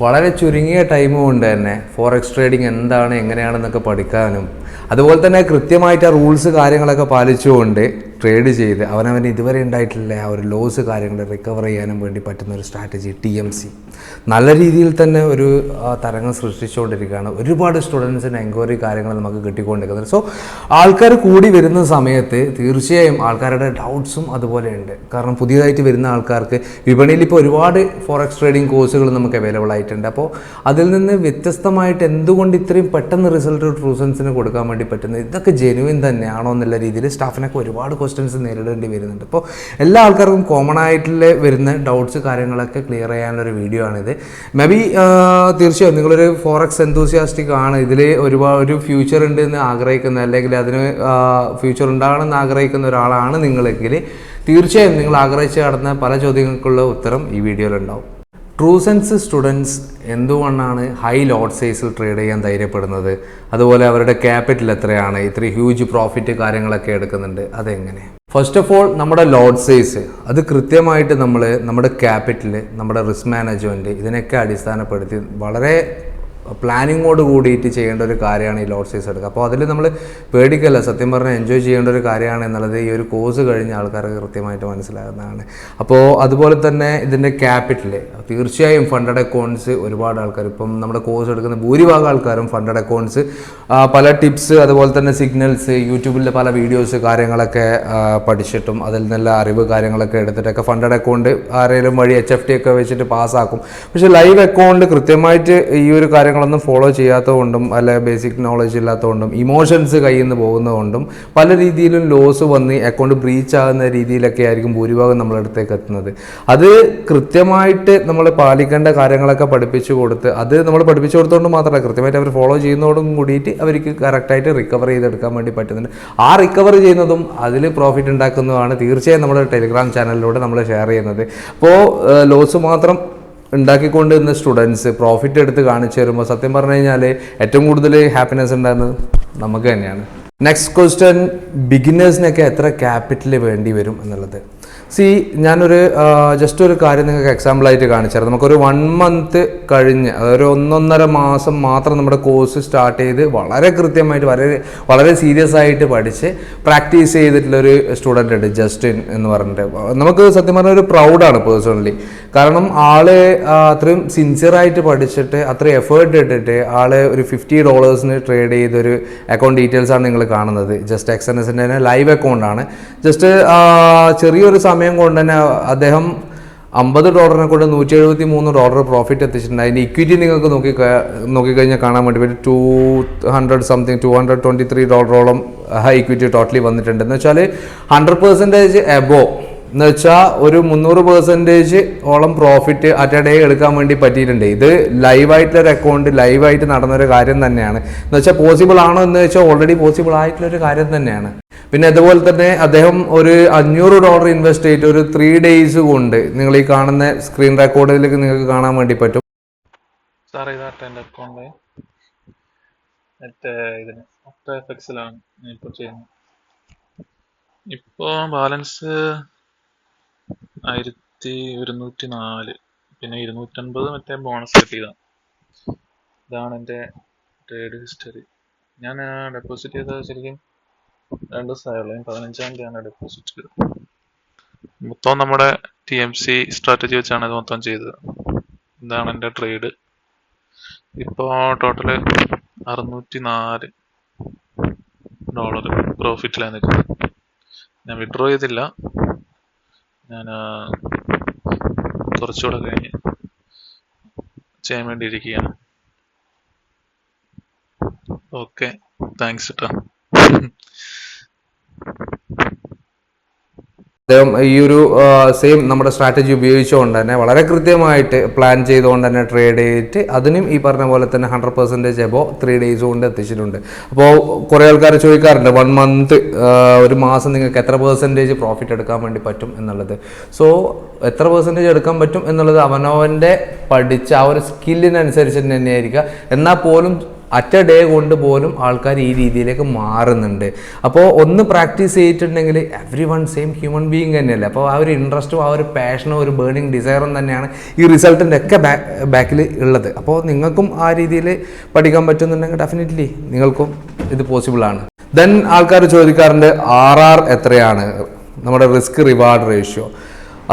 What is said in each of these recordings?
വളരെ ചുരുങ്ങിയ ടൈം കൊണ്ട് തന്നെ ഫോറക്സ് ട്രേഡിംഗ് എന്താണ് എങ്ങനെയാണെന്നൊക്കെ പഠിക്കാനും അതുപോലെ തന്നെ കൃത്യമായിട്ട് ആ റൂൾസ് കാര്യങ്ങളൊക്കെ പാലിച്ചുകൊണ്ട് ട്രേഡ് ചെയ്ത് അവനവന് ഇതുവരെ ഉണ്ടായിട്ടില്ല ആ ഒരു ലോസ് കാര്യങ്ങൾ റിക്കവർ ചെയ്യാനും വേണ്ടി പറ്റുന്ന ഒരു സ്ട്രാറ്റജി TMC നല്ല രീതിയിൽ തന്നെ ഒരു തരംഗം സൃഷ്ടിച്ചുകൊണ്ടിരിക്കുകയാണ്. ഒരുപാട് സ്റ്റുഡൻസിന് എൻക്വയറി കാര്യങ്ങൾ നമുക്ക് കിട്ടിക്കൊണ്ടിരിക്കുന്നത്. സോ ആൾക്കാർ കൂടി വരുന്ന സമയത്ത് തീർച്ചയായും ആൾക്കാരുടെ ഡൗട്ട്സും അതുപോലെയുണ്ട്. കാരണം പുതിയതായിട്ട് വരുന്ന ആൾക്കാർക്ക് വിപണിയിൽ ഇപ്പോൾ ഒരുപാട് ഫോറക്സ് ട്രേഡിംഗ് കോഴ്സുകൾ നമുക്ക് അവൈലബിൾ ആയിട്ടുണ്ട്. അപ്പോൾ അതിൽ നിന്ന് വ്യത്യസ്തമായിട്ട് എന്തുകൊണ്ട് ഇത്രയും പെട്ടെന്ന് റിസൾട്ട് ട്രൂസൻസിന് കൊടുക്കാൻ വേണ്ടി പറ്റുന്നത്, ഇതൊക്കെ ജെനുവിൻ തന്നെയാണോ എന്നുള്ള രീതിയിൽ സ്റ്റാഫിനൊക്കെ ഒരുപാട് ക്വസ്റ്റ്യൻസ് നേരിടേണ്ടി വരുന്നുണ്ട്. അപ്പോൾ എല്ലാ ആൾക്കാർക്കും കോമൺ ആയിട്ടുള്ള വരുന്ന ഡൗട്ട്സ് കാര്യങ്ങളൊക്കെ ക്ലിയർ ചെയ്യാനുള്ളൊരു വീഡിയോ ആണിത്. മേ ബി തീർച്ചയായും നിങ്ങളൊരു ഫോറക്സ് എന്തൂസിയാസ്റ്റിക് ആണ്, ഇതിൽ ഒരുപാട് ഒരു ഫ്യൂച്ചർ ഉണ്ട് എന്ന് ആഗ്രഹിക്കുന്ന അല്ലെങ്കിൽ അതിന് ഫ്യൂച്ചർ ഉണ്ടാകണമെന്ന് ആഗ്രഹിക്കുന്ന ഒരാളാണ് നിങ്ങളെങ്കിൽ തീർച്ചയായും നിങ്ങൾ ആഗ്രഹിച്ച് കടന്ന പല ചോദ്യങ്ങൾക്കുള്ള ഉത്തരം ഈ വീഡിയോയിലുണ്ടാവും. ട്രൂസൻസ് സ്റ്റുഡൻസ് എന്തുകൊണ്ടാണ് ഹൈ ലോട്ട് സൈസിൽ ട്രേഡ് ചെയ്യാൻ ധൈര്യപ്പെടുന്നത്, അതുപോലെ അവരുടെ ക്യാപിറ്റൽ എത്രയാണ്, ഇത്ര ഹ്യൂജ് പ്രോഫിറ്റ് കാര്യങ്ങളൊക്കെ എടുക്കുന്നുണ്ട്, അതെങ്ങനെ? ഫസ്റ്റ് ഓഫ് ഓൾ നമ്മുടെ ലോട്ട് സൈസ് അത് കൃത്യമായിട്ട് നമ്മുടെ ക്യാപിറ്റൽ, നമ്മുടെ റിസ്ക് മാനേജ്മെൻറ്റ് ഇതിനൊക്കെ അടിസ്ഥാനപ്പെടുത്തി വളരെ പ്ലാനിങ്ങോട് കൂടിയിട്ട് ചെയ്യേണ്ട ഒരു കാര്യമാണ് ഈ ലോട്ട് സൈസ് എടുക്കുക. അപ്പോൾ അതിൽ നമ്മൾ പേടിക്കല്ല, സത്യം പറഞ്ഞാൽ എൻജോയ് ചെയ്യേണ്ട ഒരു കാര്യമാണ് എന്നുള്ളത് ഈ ഒരു കോഴ്സ് കഴിഞ്ഞ ആൾക്കാർക്ക് കൃത്യമായിട്ട് മനസ്സിലാകുന്നതാണ്. അപ്പോൾ അതുപോലെ തന്നെ ഇതിൻ്റെ ക്യാപിറ്റൽ തീർച്ചയായും ഫണ്ടഡ് അക്കൗണ്ട്സ് ഒരുപാട് ആൾക്കാർ ഇപ്പം നമ്മുടെ കോഴ്സ് എടുക്കുന്ന ഭൂരിഭാഗം ആൾക്കാരും ഫണ്ടഡ് അക്കൗണ്ട്സ് പല ടിപ്സ് അതുപോലെ തന്നെ സിഗ്നൽസ് യൂട്യൂബിലെ പല വീഡിയോസ് കാര്യങ്ങളൊക്കെ പഠിച്ചിട്ടും അതിൽ നിന്നുള്ള അറിവ് കാര്യങ്ങളൊക്കെ എടുത്തിട്ടൊക്കെ ഫണ്ടഡ് അക്കൗണ്ട് ആരെങ്കിലും വഴി HFT ഒക്കെ വെച്ചിട്ട് പാസ്സാക്കും. പക്ഷേ ലൈവ് അക്കൗണ്ട് കൃത്യമായിട്ട് ഈ ഒരു കാര്യങ്ങളൊന്നും ഫോളോ ചെയ്യാത്തതുകൊണ്ടും അല്ലെ ബേസിക് നോളജ് ഇല്ലാത്തതുകൊണ്ടും ഇമോഷൻസ് കയ്യിൽ നിന്ന് പോകുന്നതുകൊണ്ടും പല രീതിയിലും ലോസ് വന്ന് അക്കൗണ്ട് ബ്രീച്ച് ആകുന്ന രീതിയിലൊക്കെ ആയിരിക്കും ഭൂരിഭാഗം നമ്മളടുത്തേക്ക് എത്തുന്നത്. അത് കൃത്യമായിട്ട് നമ്മൾ പാലിക്കേണ്ട കാര്യങ്ങളൊക്കെ പഠിപ്പിച്ചു കൊടുത്ത് അത് നമ്മൾ പഠിപ്പിച്ചു കൊടുത്തുകൊണ്ട് മാത്രമല്ല കൃത്യമായിട്ട് അവർ ഫോളോ ചെയ്യുന്നതോടും കൂടിയിട്ട് അവർക്ക് കറക്റ്റായിട്ട് റിക്കവർ ചെയ്തെടുക്കാൻ വേണ്ടി പറ്റുന്നുണ്ട്. ആ റിക്കവർ ചെയ്യുന്നതും അതിൽ പ്രോഫിറ്റ് ഉണ്ടാക്കുന്നതുമാണ് തീർച്ചയായും നമ്മുടെ ടെലിഗ്രാം ചാനലിലൂടെ നമ്മൾ ഷെയർ ചെയ്യുന്നത്. അപ്പോൾ ലോസ് മാത്രം ഉണ്ടാക്കിക്കൊണ്ട് ഇന്ന് സ്റ്റുഡൻസ് പ്രോഫിറ്റ് എടുത്ത് കാണിച്ചു തരുമ്പോൾ സത്യം പറഞ്ഞു കഴിഞ്ഞാൽ ഏറ്റവും കൂടുതൽ ഹാപ്പിനെസ് ഉണ്ടാകുന്നത് നമുക്ക് തന്നെയാണ്. നെക്സ്റ്റ് ക്വസ്റ്റ്യൻ, ബിഗിനേഴ്സിനൊക്കെ എത്ര ക്യാപിറ്റൽ വേണ്ടി വരും എന്നുള്ളത്. ഞാനൊരു ജസ്റ്റ് ഒരു കാര്യം നിങ്ങൾക്ക് എക്സാമ്പിളായിട്ട് കാണിച്ചായിരുന്നു. നമുക്കൊരു 1 മന്ത് കഴിഞ്ഞ് അതൊരു 1.5 മാസം മാത്രം നമ്മുടെ കോഴ്സ് സ്റ്റാർട്ട് ചെയ്ത് വളരെ കൃത്യമായിട്ട് വളരെ സീരിയസ് ആയിട്ട് പഠിച്ച് പ്രാക്ടീസ് ചെയ്തിട്ടുള്ളൊരു സ്റ്റുഡൻ്റ് ഉണ്ട്, ജസ്റ്റിൻ എന്ന് പറഞ്ഞിട്ട്. നമുക്ക് സത്യം പറഞ്ഞാൽ ഒരു പ്രൗഡാണ് പേഴ്സണലി. കാരണം ആള് അത്രയും സിൻസിയറായിട്ട് പഠിച്ചിട്ട് അത്രയും എഫേർട്ട് ഇട്ടിട്ട് ആള് ഒരു $50 ട്രേഡ് ചെയ്തൊരു അക്കൗണ്ട് ഡീറ്റെയിൽസ് ആണ് നിങ്ങൾ കാണുന്നത്. ജസ്റ്റ് XNSൻ്റെ തന്നെ ലൈവ് അക്കൗണ്ടാണ്. ജസ്റ്റ് ചെറിയൊരു സമയം കൊണ്ട് തന്നെ അദ്ദേഹം $50 കൊണ്ട് $173 പ്രോഫിറ്റ് എത്തിച്ചിട്ടുണ്ട്. അതിൻ്റെ ഇക്വിറ്റി നിങ്ങൾക്ക് നോക്കിക്കഴിഞ്ഞാൽ കാണാൻ വേണ്ടി പറ്റും. $223 ഇക്വിറ്റി ടോട്ടലി വന്നിട്ടുണ്ട്. എന്ന് വെച്ചാൽ 100% എബോ എന്ന് വെച്ചാൽ ഒരു 300% പ്രോഫിറ്റ് അറ്റ് എ ഡേ എടുക്കാൻ വേണ്ടി പറ്റിയിട്ടുണ്ട്. ഇത് ലൈവായിട്ടുള്ളൊരു അക്കൗണ്ട് ലൈവായിട്ട് നടന്നൊരു കാര്യം തന്നെയാണ്. എന്ന് വെച്ചാൽ പോസിബിൾ ആണോ എന്ന് വെച്ചാൽ ഓൾറെഡി പോസിബിൾ ആയിട്ടുള്ളൊരു കാര്യം തന്നെയാണ്. പിന്നെ അതുപോലെ തന്നെ അദ്ദേഹം ഒരു $500 ഇൻവെസ്റ്റ് ചെയ്തിട്ട് ഒരു 3 days കൊണ്ട് നിങ്ങൾ ഈ കാണുന്ന സ്ക്രീൻ റെക്കോർഡിലേക്ക് നിങ്ങൾക്ക് കാണാൻ വേണ്ടി പറ്റും. സാർ ഇതാട്ടെ എൻ്റെ അക്കൗണ്ട് ഇതിന് ആഫ്റ്റർ എഫക്ട്സിലാണ് ഇപ്പോൾ ചെയ്യുന്നത്. ഇപ്പോൾ ബാലൻസ് 1104, പിന്നെ 250 മറ്റേ ബോണസ് കിട്ടിയതാണ്. ഇതാണ് എൻ്റെ ട്രേഡ് ഹിസ്റ്ററി. ഞാൻ ഡെപ്പോസിറ്റ് ചെയ്തത് ശരിക്കും 2 ദിവസമായുള്ളൂ. 15-ാം തീയതിയാണ് ഡെപ്പോസിറ്റ് ചെയ്തത്. മൊത്തം നമ്മുടെ TMC സ്ട്രാറ്റജി വെച്ചാണ് ഇത് മൊത്തം ചെയ്തത്. ഇതാണ് എൻ്റെ ട്രേഡ്. ഇപ്പോൾ ടോട്ടല് $604 പ്രോഫിറ്റിലാണ് നിൽക്കുന്നത്. ഞാൻ വിഡ്രോ ചെയ്തില്ല. ഞാൻ കുറച്ചുകൂടെ കഴിഞ്ഞ് ചെയ്യാൻ വേണ്ടി ഇരിക്കുകയാണ്. ഓക്കെ, താങ്ക്സ് കേട്ടോ. അദ്ദേഹം ഈ ഒരു സെയിം നമ്മുടെ സ്ട്രാറ്റജി ഉപയോഗിച്ചുകൊണ്ട് തന്നെ വളരെ കൃത്യമായിട്ട് പ്ലാൻ ചെയ്തുകൊണ്ട് തന്നെ ട്രേഡ് ചെയ്തിട്ട് അതിനും ഈ പറഞ്ഞ പോലെ തന്നെ 100% എബോ 3 days കൊണ്ട് എത്തിച്ചിട്ടുണ്ട്. അപ്പോൾ കുറേ ആൾക്കാർ ചോദിക്കാറുണ്ട് 1 month ഒരു മാസം നിങ്ങൾക്ക് എത്ര % പ്രോഫിറ്റ് എടുക്കാൻ വേണ്ടി പറ്റും എന്നുള്ളത്. സോ എത്ര % എടുക്കാൻ പറ്റും എന്നുള്ളത് അവനവൻ്റെ പഠിച്ച ആ ഒരു സ്കില്ലിനനുസരിച്ച് തന്നെയായിരിക്കുക. എന്നാൽ പോലും അറ്റ് എ ഡേ കൊണ്ട് പോലും ആൾക്കാർ ഈ രീതിയിലേക്ക് മാറുന്നുണ്ട്. അപ്പോൾ ഒന്ന് പ്രാക്ടീസ് ചെയ്തിട്ടുണ്ടെങ്കിൽ every one same human being തന്നെയല്ലേ. അപ്പോൾ ആ ഒരു ഇൻട്രസ്റ്റും ആ ഒരു പാഷനും ഒരു ബേണിംഗ് ഡിസയറും തന്നെയാണ് ഈ റിസൾട്ടിൻ്റെ ഒക്കെ ബാക്കിൽ ഉള്ളത്. അപ്പോൾ നിങ്ങൾക്കും ആ രീതിയിൽ പഠിക്കാൻ പറ്റുന്നുണ്ടെങ്കിൽ ഡെഫിനറ്റ്ലി നിങ്ങൾക്കും ഇത് പോസിബിൾ ആണ്. ദെൻ ആൾക്കാർ ചോദിക്കാറുണ്ട് RR എത്രയാണ്, നമ്മുടെ റിസ്ക് റിവാർഡ് റേഷ്യോ.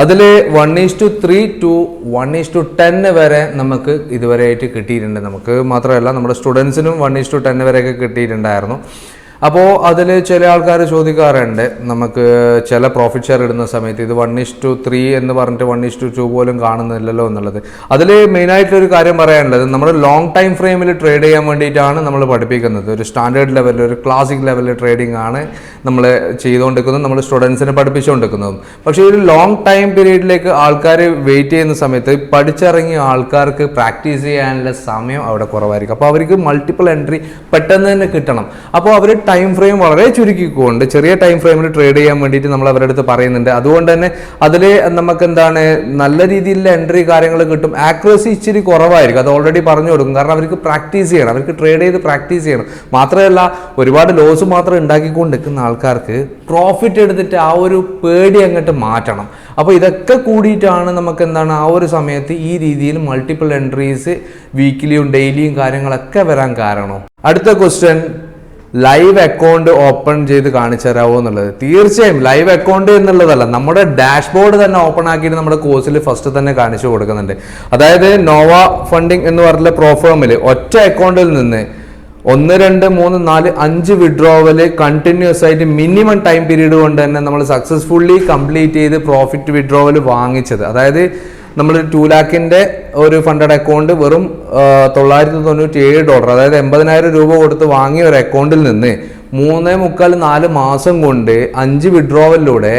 അതിൽ 1:3 to 1:10 വരെ നമുക്ക് ഇതുവരെയായിട്ട് കിട്ടിയിട്ടുണ്ട്. നമുക്ക് മാത്രമല്ല നമ്മുടെ സ്റ്റുഡൻസിനും 1:10 വരെയൊക്കെ കിട്ടിയിട്ടുണ്ടായിരുന്നു. അപ്പോൾ അതിൽ ചില ആൾക്കാർ ചോദിക്കാറുണ്ട്, നമുക്ക് ചില പ്രോഫിറ്റ് ഷെയർ ഇടുന്ന സമയത്ത് ഇത് 1:3 എന്ന് പറഞ്ഞിട്ട് 1:2 പോലും കാണുന്നില്ലല്ലോ എന്നുള്ളത്. അതിൽ മെയിനായിട്ടൊരു കാര്യം പറയാനുള്ളത്, നമ്മൾ ലോങ് ടൈം ഫ്രെയിമിൽ ട്രേഡ് ചെയ്യാൻ വേണ്ടിയിട്ടാണ് നമ്മൾ പഠിപ്പിക്കുന്നത്. ഒരു സ്റ്റാൻഡേർഡ് ലെവലിൽ, ഒരു ക്ലാസിക് ലെവലിൽ ട്രേഡിംഗ് ആണ് നമ്മൾ ചെയ്തുകൊണ്ടിരിക്കുന്നത്, നമ്മൾ സ്റ്റുഡൻസിനെ പഠിപ്പിച്ചുകൊണ്ടിരിക്കുന്നതും. പക്ഷേ ഒരു ലോങ് ടൈം പീരീഡിലേക്ക് ആൾക്കാർ വെയിറ്റ് ചെയ്യുന്ന സമയത്ത് പഠിച്ചിറങ്ങിയ ആൾക്കാർക്ക് പ്രാക്ടീസ് ചെയ്യാനുള്ള സമയം അവിടെ കുറവായിരിക്കും. അപ്പോൾ അവർക്ക് മൾട്ടിപ്പിൾ എൻട്രി പെട്ടെന്ന് തന്നെ കിട്ടണം. അപ്പോൾ അവർ ടൈം ഫ്രെയിം വളരെ ചുരുക്കിക്കൊണ്ട് ചെറിയ ടൈം ഫ്രെയിമിൽ ട്രേഡ് ചെയ്യാൻ വേണ്ടിയിട്ട് നമ്മൾ അവരുടെ അടുത്ത് പറയുന്നുണ്ട്. അതുകൊണ്ട് തന്നെ അതിൽ നമുക്ക് എന്താണ് നല്ല രീതിയിലുള്ള എൻട്രി കാര്യങ്ങൾ കിട്ടും. ആക്യുറസി ഇച്ചിരി കുറവായിരിക്കും, അത് ഓൾറെഡി പറഞ്ഞു കൊടുക്കും. കാരണം അവർക്ക് പ്രാക്ടീസ് ചെയ്യണം, അവർക്ക് ട്രേഡ് ചെയ്ത് പ്രാക്ടീസ് ചെയ്യണം. മാത്രമല്ല ഒരുപാട് ലോസ് മാത്രം ഉണ്ടാക്കിക്കൊണ്ട് നിൽക്കുന്ന ആൾക്കാർക്ക് പ്രോഫിറ്റ് എടുത്തിട്ട് ആ ഒരു പേടി അങ്ങോട്ട് മാറ്റണം. അപ്പോൾ ഇതൊക്കെ കൂടിയിട്ടാണ് നമുക്ക് എന്താണ് ആ ഒരു സമയത്ത് ഈ രീതിയിൽ മൾട്ടിപ്പിൾ എൻട്രീസ് വീക്കിലിയും ഡെയിലിയും കാര്യങ്ങളൊക്കെ വരാൻ കാരണം. അടുത്ത ക്വസ്റ്റ്യൻ, ലൈവ് അക്കൗണ്ട് ഓപ്പൺ ചെയ്ത് കാണിച്ചു തരാമോ എന്നുള്ളത്. തീർച്ചയായും ലൈവ് അക്കൗണ്ട് എന്നുള്ളതല്ല, നമ്മുടെ ഡാഷ്ബോർഡ് തന്നെ ഓപ്പൺ ആക്കിയിട്ട് നമ്മുടെ കോഴ്സിൽ ഫസ്റ്റ് തന്നെ കാണിച്ചു കൊടുക്കുന്നുണ്ട്. അതായത് നോവ ഫണ്ടിങ് എന്ന് പറഞ്ഞ പ്രോഫോമിൽ ഒറ്റ അക്കൗണ്ടിൽ നിന്ന് 1, 2, 3, 4, 5 വിഡ്രോവൽ കണ്ടിന്യൂസ് ആയിട്ട് മിനിമം ടൈം പീരീഡ് കൊണ്ട് തന്നെ നമ്മൾ സക്സസ്ഫുള്ളി കംപ്ലീറ്റ് ചെയ്ത് പ്രോഫിറ്റ് വിഡ്രോവൽ വാങ്ങിച്ചത്. അതായത് നമ്മൾ 2 lakhന്റെ ഒരു ഫണ്ടഡ് അക്കൗണ്ട് വെറും $997, അതായത് 80,000 രൂപ കൊടുത്ത് വാങ്ങിയ ഒരു അക്കൗണ്ടിൽ നിന്ന് 3.25-4 മാസം കൊണ്ട് 5 വിഡ്രോവലിലൂടെ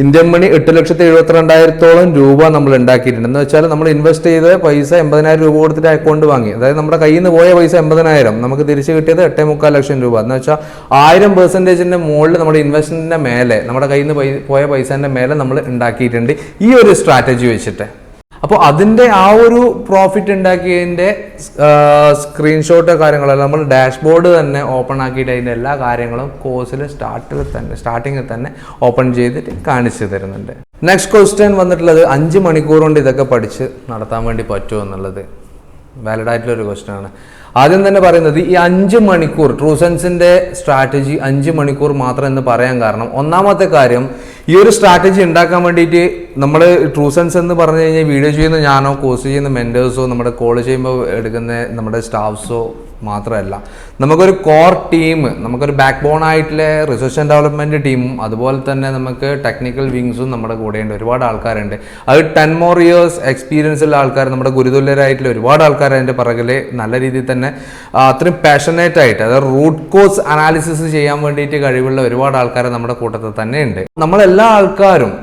ഇന്ത്യൻ മണി 8,72,000 രൂപ നമ്മൾ ഉണ്ടാക്കിയിട്ടുണ്ട്. എന്ന് വെച്ചാൽ നമ്മൾ ഇൻവെസ്റ്റ് ചെയ്ത പൈസ 80,000 രൂപ കൊടുത്തിട്ട് അക്കൗണ്ട് വാങ്ങി. അതായത് നമ്മുടെ കയ്യിൽ നിന്ന് പോയ പൈസ 80,000, നമുക്ക് തിരിച്ച് കിട്ടിയത് 8.25 ലക്ഷം രൂപ. എന്ന് വെച്ചാൽ 1000% മുകളിൽ നമ്മുടെ ഇൻവെസ്റ്റ്മെന്റിന്റെ മേലെ, നമ്മുടെ കയ്യിൽ നിന്ന് പോയ പൈസന്റെ മേലെ നമ്മൾ ഉണ്ടാക്കിയിട്ടുണ്ട് ഈ ഒരു സ്ട്രാറ്റജി വെച്ചിട്ട്. അപ്പോൾ അതിൻ്റെ ആ ഒരു പ്രോഫിറ്റ് ഉണ്ടാക്കിയതിൻ്റെ സ്ക്രീൻഷോട്ട് കാര്യങ്ങളെല്ലാം നമ്മൾ ഡാഷ്ബോർഡ് തന്നെ ഓപ്പൺ ആക്കിയിട്ട് അതിൻ്റെ എല്ലാ കാര്യങ്ങളും കോഴ്സിൽ സ്റ്റാർട്ടിങ്ങിൽ തന്നെ ഓപ്പൺ ചെയ്തിട്ട് കാണിച്ചു തരുന്നുണ്ട്. നെക്സ്റ്റ് ക്വസ്റ്റ്യൻ വന്നിട്ടുള്ളത് 5 മണിക്കൂർ കൊണ്ട് ഇതൊക്കെ പഠിച്ച് നടത്താൻ വേണ്ടി പറ്റുമോ എന്നുള്ളത് വാലിഡ് ആയിട്ടുള്ളൊരു ക്വസ്റ്റ്യൻ ആണ്. ആദ്യം തന്നെ പറയുന്നത് ഈ 5 മണിക്കൂർ ട്രൂസെൻസിൻ്റെ സ്ട്രാറ്റജി 5 മണിക്കൂർ മാത്രം എന്ന് പറയാൻ കാരണം, ഒന്നാമത്തെ കാര്യം ഈ ഒരു സ്ട്രാറ്റജി ഉണ്ടാക്കാൻ വേണ്ടിയിട്ട് നമ്മൾ ട്രൂസെൻസ് എന്ന് പറഞ്ഞു കഴിഞ്ഞാൽ വീഡിയോ ചെയ്യുന്ന ഞാനോ കോഴ്സ് ചെയ്യുന്ന മെൻറ്റേഴ്സോ നമ്മുടെ കോൾ ചെയ്യുമ്പോൾ എടുക്കുന്ന നമ്മുടെ സ്റ്റാഫ്സോ മാത്രമല്ല, നമുക്കൊരു കോർ ടീം, നമുക്കൊരു ബാക്ക് ബോൺ ആയിട്ടുള്ള റിസർച്ച് ആൻഡ് ഡെവലപ്മെൻറ്റ് ടീമും അതുപോലെ തന്നെ നമുക്ക് ടെക്നിക്കൽ വിങ്സും നമ്മുടെ കൂടെയുണ്ട്. ഒരുപാട് ആൾക്കാരുണ്ട്. അത് 10 more years എക്സ്പീരിയൻസ് ഉള്ള ആൾക്കാർ, നമ്മുടെ ഗുരുതുല്യരായിട്ടുള്ള ഒരുപാട് ആൾക്കാർ അതിൻ്റെ പിറകിൽ നല്ല രീതിയിൽ തന്നെ അത്രയും പാഷനേറ്റ് ആയിട്ട്, അതായത് റൂട്ട് കോസ് അനാലിസിസ് ചെയ്യാൻ വേണ്ടിയിട്ട് കഴിവുള്ള ഒരുപാട് ആൾക്കാർ നമ്മുടെ കൂട്ടത്തിൽ തന്നെ ഉണ്ട്. നമ്മളെല്ലാ ആൾക്കാരും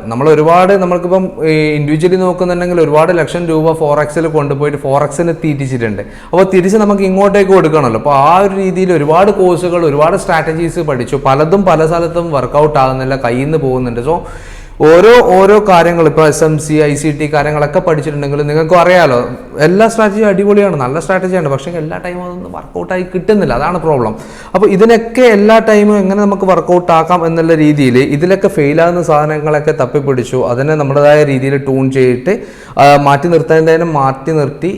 നമ്മൾക്കിപ്പം ഇൻഡിവിജ്വലി നോക്കുന്നുണ്ടെങ്കിൽ ഒരുപാട് ലക്ഷം രൂപ ഫോറക്സിൽ കൊണ്ടുപോയിട്ട് ഫോറക്സിന് തീറ്റിച്ചിട്ടുണ്ട്. അപ്പോൾ തിരിച്ച് നമുക്ക് ഇങ്ങോട്ടേക്ക് കൊടുക്കണമല്ലോ. അപ്പോൾ ആ ഒരു രീതിയിൽ ഒരുപാട് കോഴ്സുകൾ, ഒരുപാട് സ്ട്രാറ്റജീസ് പഠിച്ചു. പലതും പല സ്ഥലത്തും വർക്കൗട്ട് ആകുന്നില്ല, കയ്യിൽ നിന്ന് പോകുന്നുണ്ട്. സോ ഓരോ കാര്യങ്ങൾ ഇപ്പോൾ SMC ICT കാര്യങ്ങളൊക്കെ പഠിച്ചിട്ടുണ്ടെങ്കിൽ നിങ്ങൾക്കും അറിയാലോ, എല്ലാ സ്ട്രാറ്റജിയും അടിപൊളിയാണ്, നല്ല സ്ട്രാറ്റജിയാണ്. പക്ഷേ എല്ലാ ടൈമും അതൊന്നും വർക്കൗട്ടായി കിട്ടുന്നില്ല, അതാണ് പ്രോബ്ലം. അപ്പോൾ ഇതിനൊക്കെ എല്ലാ ടൈമും എങ്ങനെ നമുക്ക് വർക്കൗട്ട് ആക്കാം എന്നുള്ള രീതിയിൽ ഇതിലൊക്കെ ഫെയിലാകുന്ന സാധനങ്ങളൊക്കെ തപ്പിപ്പിടിച്ചു, അതിനെ നമ്മുടേതായ രീതിയിൽ ട്യൂൺ ചെയ്തിട്ട് മാറ്റി നിർത്തേണ്ടതിനെ മാറ്റി നിർത്തി,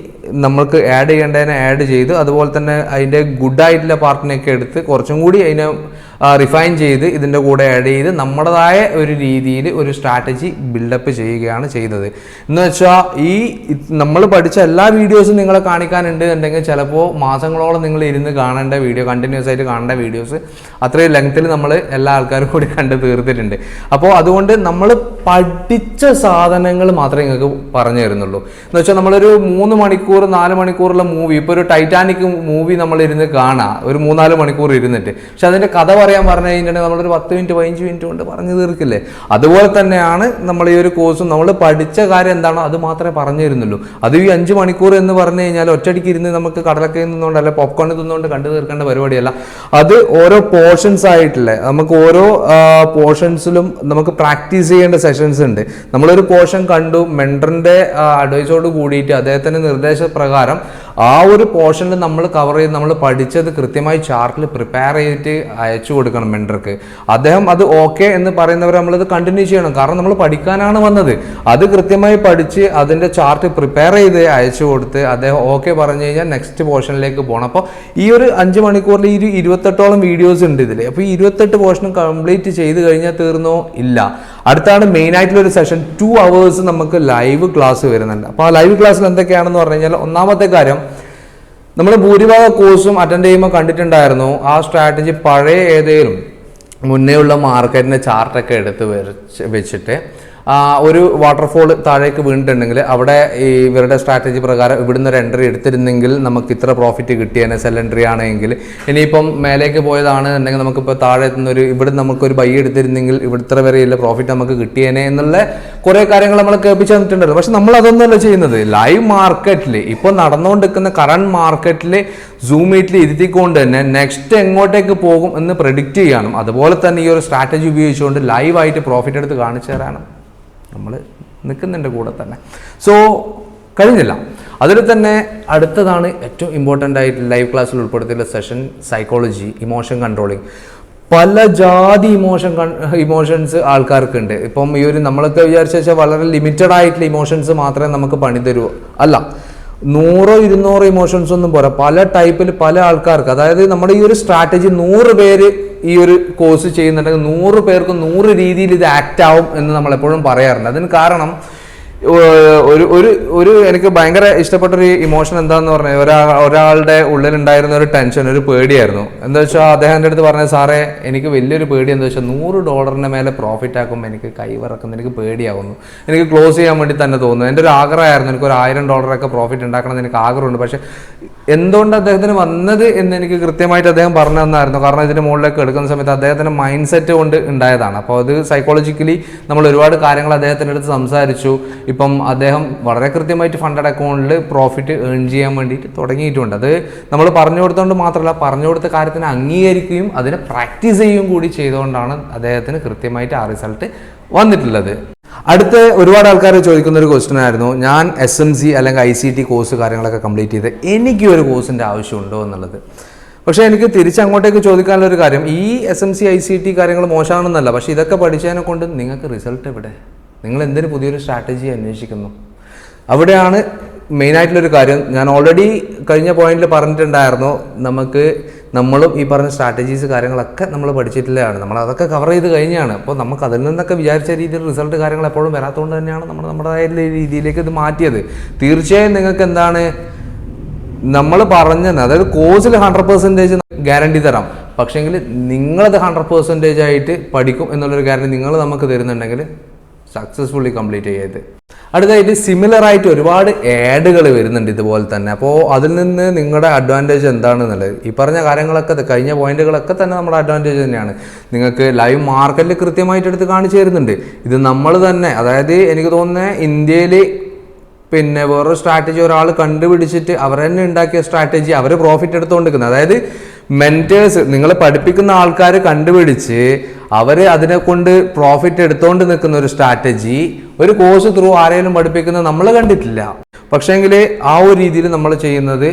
നമ്മൾക്ക് ആഡ് ചെയ്യേണ്ടതിനെ ആഡ് ചെയ്ത്, അതുപോലെ തന്നെ അതിൻ്റെ ഗുഡായിട്ടുള്ള പാർട്ടിനെയൊക്കെ എടുത്ത് കുറച്ചും കൂടി അതിനെ റിഫൈൻ ചെയ്ത് ഇതിൻ്റെ കൂടെ ആഡ് ചെയ്ത് നമ്മുടേതായ ഒരു രീതിയിൽ ഒരു സ്ട്രാറ്റജി ബിൽഡപ്പ് ചെയ്യുകയാണ് ചെയ്തത്. എന്ന് വെച്ചാൽ ഈ നമ്മൾ പഠിച്ച എല്ലാ വീഡിയോസും നിങ്ങളെ കാണിക്കാനുണ്ട് എന്നുണ്ടെങ്കിൽ ചിലപ്പോൾ മാസങ്ങളോളം നിങ്ങൾ ഇരുന്ന് കാണേണ്ട വീഡിയോ, കണ്ടിന്യൂസ് ആയിട്ട് കാണേണ്ട വീഡിയോസ് അത്രയും ലെങ്ത്തിൽ നമ്മൾ എല്ലാ ആൾക്കാരും കൂടി കണ്ട് തീർത്തിട്ടുണ്ട്. അപ്പോൾ അതുകൊണ്ട് നമ്മൾ പഠിച്ച സാധനങ്ങൾ മാത്രമേ നിങ്ങൾക്ക് പറഞ്ഞു തരുന്നുള്ളൂ. എന്ന് വെച്ചാൽ നമ്മളൊരു 3 മണിക്കൂർ 4 മണിക്കൂറുള്ള മൂവി, ഇപ്പോൾ ഒരു ടൈറ്റാനിക് മൂവി നമ്മൾ ഇരുന്ന് കാണാം ഒരു 3-4 മണിക്കൂർ ഇരുന്നിട്ട്, പക്ഷെ അതിൻ്റെ കഥ പറയാൻ പറഞ്ഞു കഴിഞ്ഞിട്ടുണ്ടെങ്കിൽ നമ്മളൊരു 10 മിനിറ്റ് 15 മിനിറ്റ് കൊണ്ട് പറഞ്ഞു തീർക്കില്ലേ. അതുപോലെ തന്നെയാണ് നമ്മൾ ഈ ഒരു കോഴ്സും, നമ്മൾ പഠിച്ച കാര്യം എന്താണോ അത് മാത്രമേ പറഞ്ഞു തരുന്നുള്ളൂ. അത് ഈ 5 മണിക്കൂർ എന്ന് പറഞ്ഞു കഴിഞ്ഞാൽ ഒറ്റയടിക്ക് ഇരുന്ന് നമുക്ക് കടലൊക്കെ നിന്നുകൊണ്ട് അല്ല പോപ്കോൺ തിന്നുകൊണ്ട് കണ്ടു തീർക്കേണ്ട പരിപാടിയല്ല. അത് ഓരോ പോർഷൻസ് ആയിട്ടില്ലേ, നമുക്ക് ഓരോ പോർഷൻസിലും നമുക്ക് പ്രാക്ടീസ് ചെയ്യേണ്ട സെഷൻസ് ഉണ്ട്. നമ്മളൊരു പോർഷൻ കണ്ടു, മെൻറ്ററിൻ്റെ അഡ്വൈസോട് കൂടിയിട്ട് അദ്ദേഹത്തിൻ്റെ നിർദ്ദേശപ്രകാരം ആ ഒരു പോർഷനിൽ നമ്മൾ കവർ ചെയ്ത് നമ്മൾ പഠിച്ചത് കൃത്യമായി ചാർട്ടിൽ പ്രിപ്പയർ ചെയ്തിട്ട് അയച്ചു കൊടുക്കണം മെൻറ്റർക്ക്. അദ്ദേഹം അത് ഓക്കെ എന്ന് പറയുന്നവർ നമ്മളത് കണ്ടിന്യൂ ചെയ്യണം. കാരണം നമ്മൾ പഠിക്കാനാണ് വന്നത്. അത് കൃത്യമായി പഠിച്ച് അതിൻ്റെ ചാർട്ട് പ്രിപ്പയർ ചെയ്ത് അയച്ചു കൊടുത്ത് അദ്ദേഹം ഓക്കെ പറഞ്ഞു കഴിഞ്ഞാൽ നെക്സ്റ്റ് പോർഷനിലേക്ക് പോകണം. അപ്പോൾ ഈ ഒരു 5 മണിക്കൂറിൽ ഈ 28ഓളം വീഡിയോസ് ഉണ്ട് ഇതിൽ. അപ്പോൾ ഈ 28 പോർഷനും കംപ്ലീറ്റ് ചെയ്ത് കഴിഞ്ഞാൽ തീർന്നോ? ഇല്ല. അടുത്താണ് മെയിൻ ആയിട്ടുള്ള ഒരു സെഷൻ 2 hours നമുക്ക് ലൈവ് ക്ലാസ് വരുന്നുണ്ട്. അപ്പോൾ ആ ലൈവ് ക്ലാസ്സിൽ എന്തൊക്കെയാണെന്ന് പറഞ്ഞു കഴിഞ്ഞാൽ, ഒന്നാമത്തെ കാര്യം, നമ്മൾ ഭൂരിഭാഗ കോഴ്സും അറ്റൻഡ് ചെയ്യുമ്പോൾ കണ്ടിട്ടുണ്ടായിരുന്നു ആ സ്ട്രാറ്റജി പഴയ ഏതെങ്കിലും മുന്നേ ഉള്ള മാർക്കറ്റിൻ്റെ ചാർട്ടൊക്കെ എടുത്ത് വെച്ചിട്ട് ഒരു വാട്ടർഫോൾ താഴേക്ക് വീണിട്ടുണ്ടെങ്കിൽ അവിടെ ഇവരുടെ സ്ട്രാറ്റജി പ്രകാരം ഇവിടുന്ന് ഒരു എൻട്രി എടുത്തിരുന്നെങ്കിൽ നമുക്ക് ഇത്ര പ്രോഫിറ്റ് കിട്ടിയേനെ സെൽ എൻട്രി ആണെങ്കിൽ. ഇനിയിപ്പം മേലേക്ക് പോയതാണ് എന്നുണ്ടെങ്കിൽ നമുക്കിപ്പോൾ താഴെ എത്തുന്നൊരു ഇവിടെ നമുക്കൊരു ബൈ എടുത്തിരുന്നെങ്കിൽ ഇവിടെ ഇത്ര വരെയുള്ള പ്രോഫിറ്റ് നമുക്ക് കിട്ടിയേനെ എന്നുള്ള കുറേ കാര്യങ്ങൾ നമ്മൾ കേൾപ്പിച്ച് തന്നിട്ടുണ്ടല്ലോ. പക്ഷെ നമ്മൾ അതൊന്നുമല്ല ചെയ്യുന്നത്. ലൈവ് മാർക്കറ്റിൽ ഇപ്പോൾ നടന്നുകൊണ്ടിരിക്കുന്ന കറണ്ട് മാർക്കറ്റിൽ സൂം മീറ്റിൽ ഇരുത്തിക്കൊണ്ട് തന്നെ നെക്സ്റ്റ് എങ്ങോട്ടേക്ക് പോകും എന്ന് പ്രെഡിക്റ്റ് ചെയ്യാനും അതുപോലെ തന്നെ ഈ ഒരു സ്ട്രാറ്റജി ഉപയോഗിച്ചുകൊണ്ട് ലൈവായിട്ട് പ്രോഫിറ്റ് എടുത്ത് കാണിച്ചു തരാനും നമ്മൾ നിൽക്കുന്നുണ്ട് കൂടെ തന്നെ. സോ കഴിഞ്ഞില്ല. അതിൽ തന്നെ അടുത്തതാണ് ഏറ്റവും ഇമ്പോർട്ടൻ്റ് ആയിട്ട് ലൈവ് ക്ലാസ്സിൽ ഉൾപ്പെടുത്തിയുള്ള സെഷൻ, സൈക്കോളജി, ഇമോഷൻ കൺട്രോളിങ്. പല ജാതി ഇമോഷൻസ് ആൾക്കാർക്കുണ്ട്. ഇപ്പം ഈ ഒരു നമ്മളൊക്കെ വിചാരിച്ച വെച്ചാൽ വളരെ ലിമിറ്റഡ് ആയിട്ടുള്ള ഇമോഷൻസ് മാത്രമേ നമുക്ക് പണി തരൂ. അല്ല, 100-200 ഇമോഷൻസ് ഒന്നും പോരാ. പല ടൈപ്പിൽ പല ആൾക്കാർക്ക്, അതായത് നമ്മുടെ ഈ ഒരു സ്ട്രാറ്റജി 100 പേര് ഈ ഒരു കോഴ്സ് ചെയ്യുന്നുണ്ടെങ്കിൽ 100 പേർക്ക് 100 രീതിയിൽ ഇത് ആക്ട് ആവും എന്ന് നമ്മൾ എപ്പോഴും പറയാറുണ്ട്. അതിന് കാരണം ഒരു എനിക്ക് ഭയങ്കര ഇഷ്ടപ്പെട്ടൊരു ഇമോഷൻ എന്താന്ന് പറഞ്ഞാൽ, ഒരാളുടെ ഉള്ളിലുണ്ടായിരുന്ന ഒരു ടെൻഷൻ, ഒരു പേടിയായിരുന്നു. എന്താ വെച്ചാൽ അദ്ദേഹം എൻ്റെ അടുത്ത് പറഞ്ഞത്, സാറേ എനിക്ക് വലിയൊരു പേടി എന്താ വെച്ചാൽ $100 മേലെ പ്രോഫിറ്റ് ആക്കുമ്പോൾ എനിക്ക് കൈവിറക്കുന്നു, എനിക്ക് പേടിയാവുന്നു, എനിക്ക് ക്ലോസ് ചെയ്യാൻ വേണ്ടി തന്നെ തോന്നുന്നു. എൻ്റെ ഒരു ആഗ്രഹമായിരുന്നു എനിക്കൊരു $1000 പ്രോഫിറ്റ് ഉണ്ടാക്കണം എന്ന് എനിക്ക് ആഗ്രഹമുണ്ട്. പക്ഷേ എന്തുകൊണ്ട് അദ്ദേഹത്തിന് വന്നത് എന്ന് എനിക്ക് കൃത്യമായിട്ട് അദ്ദേഹം പറഞ്ഞു തന്നായിരുന്നു. കാരണം ഇതിന് മുകളിലേക്ക് എടുക്കുന്ന സമയത്ത് അദ്ദേഹത്തിൻ്റെ മൈൻഡ് സെറ്റ് കൊണ്ട് ഉണ്ടായതാണ്. അപ്പോൾ അത് സൈക്കോളജിക്കലി നമ്മൾ ഒരുപാട് കാര്യങ്ങൾ അദ്ദേഹത്തിൻ്റെ അടുത്ത് സംസാരിച്ചു. ഇപ്പം അദ്ദേഹം വളരെ കൃത്യമായിട്ട് ഫണ്ടഡ് അക്കൗണ്ടിൽ പ്രോഫിറ്റ് ഏൺ ചെയ്യാൻ വേണ്ടിയിട്ട് തുടങ്ങിയിട്ടുണ്ട്. അത് നമ്മൾ പറഞ്ഞു കൊടുത്തുകൊണ്ട് മാത്രമല്ല, പറഞ്ഞു കൊടുത്ത കാര്യത്തിന് അംഗീകരിക്കുകയും അതിനെ പ്രാക്ടീസ് ചെയ്യുകയും കൂടി ചെയ്തുകൊണ്ടാണ് അദ്ദേഹത്തിന് കൃത്യമായിട്ട് ആ റിസൾട്ട് വന്നിട്ടുള്ളത്. അടുത്ത ഒരുപാട് ആൾക്കാർ ചോദിക്കുന്ന ഒരു ക്വസ്റ്റ്യൻ ആയിരുന്നു, ഞാൻ SMC അല്ലെങ്കിൽ ICT കോഴ്സ് കാര്യങ്ങളൊക്കെ കംപ്ലീറ്റ് ചെയ്ത് എനിക്ക് ഒരു കോഴ്സിൻ്റെ ആവശ്യമുണ്ടോ എന്നുള്ളത്. പക്ഷേ എനിക്ക് തിരിച്ചങ്ങോട്ടേക്ക് ചോദിക്കാനുള്ള ഒരു കാര്യം, ഈ SMC ICT കാര്യങ്ങൾ മോശമാണെന്നല്ല, പക്ഷേ ഇതൊക്കെ പഠിച്ചതിനെ കൊണ്ട് നിങ്ങൾക്ക് റിസൾട്ട് എവിടെ? നിങ്ങൾ എന്തിനു പുതിയൊരു സ്ട്രാറ്റജി അന്വേഷിക്കുന്നു? അവിടെയാണ് മെയിനായിട്ടുള്ളൊരു കാര്യം. ഞാൻ ഓൾറെഡി കഴിഞ്ഞ പോയിന്റിൽ പറഞ്ഞിട്ടുണ്ടായിരുന്നു, നമ്മളും ഈ പറഞ്ഞ സ്ട്രാറ്റജീസ് കാര്യങ്ങളൊക്കെ നമ്മൾ പഠിച്ചിട്ടുള്ളതാണ്, നമ്മൾ അതൊക്കെ കവർ ചെയ്ത് കഴിഞ്ഞാണ്. അപ്പോൾ നമുക്ക് അതിൽ നിന്നൊക്കെ വിചാരിച്ച രീതിയിൽ റിസൾട്ട് കാര്യങ്ങൾ എപ്പോഴും വരാത്തതുകൊണ്ട് തന്നെയാണ് നമ്മൾ നമ്മുടേതായ രീതിയിലേക്ക് ഇത് മാറ്റിയത്. തീർച്ചയായും നിങ്ങൾക്ക് എന്താണ് നമ്മൾ പറഞ്ഞത്, അതായത് കോഴ്സിൽ 100% ഗ്യാരണ്ടി തരാം, പക്ഷേങ്കിൽ നിങ്ങളത് 100% ആയിട്ട് പഠിക്കും എന്നുള്ളൊരു ഗ്യാരണ്ടി നിങ്ങൾ നമുക്ക് തരുന്നുണ്ടെങ്കിൽ സക്സസ്ഫുള്ളി കംപ്ലീറ്റ് ചെയ്യത്. അടുത്തായിട്ട് സിമിലർ ആയിട്ട് ഒരുപാട് ആഡുകൾ വരുന്നുണ്ട് ഇതുപോലെ തന്നെ. അപ്പോൾ അതിൽ നിന്ന് നിങ്ങളുടെ അഡ്വാൻറ്റേജ് എന്താണെന്നുള്ളത്, ഈ പറഞ്ഞ കാര്യങ്ങളൊക്കെ കഴിഞ്ഞ പോയിന്റുകളൊക്കെ തന്നെ നമ്മുടെ അഡ്വാൻറ്റേജ് തന്നെയാണ്. നിങ്ങൾക്ക് ലൈവ് മാർക്കറ്റിൽ കൃത്യമായിട്ട് എടുത്ത് കാണിച്ചു തരുന്നുണ്ട്. ഇത് നമ്മൾ തന്നെ, അതായത് എനിക്ക് തോന്നുന്നത് ഇന്ത്യയിൽ പിന്നെ വേറൊരു സ്ട്രാറ്റജി ഒരാൾ കണ്ടുപിടിച്ചിട്ട് അവർ തന്നെ ഉണ്ടാക്കിയ സ്ട്രാറ്റജി അവർ പ്രോഫിറ്റ് എടുത്തുകൊണ്ടിരിക്കുന്നത്, അതായത് മെൻറ്റേഴ്സ് നിങ്ങളെ പഠിപ്പിക്കുന്ന ആൾക്കാർ കണ്ടുപിടിച്ച് അവർ അതിനെ കൊണ്ട് പ്രോഫിറ്റ് എടുത്തുകൊണ്ട് നിൽക്കുന്ന ഒരു സ്ട്രാറ്റജി ഒരു കോഴ്സ് ത്രൂ ആരെങ്കിലും പഠിപ്പിക്കുന്നത് നമ്മൾ കണ്ടിട്ടില്ല. പക്ഷേങ്കിൽ ആ ഒരു രീതിയിൽ നമ്മൾ ചെയ്യുന്നത്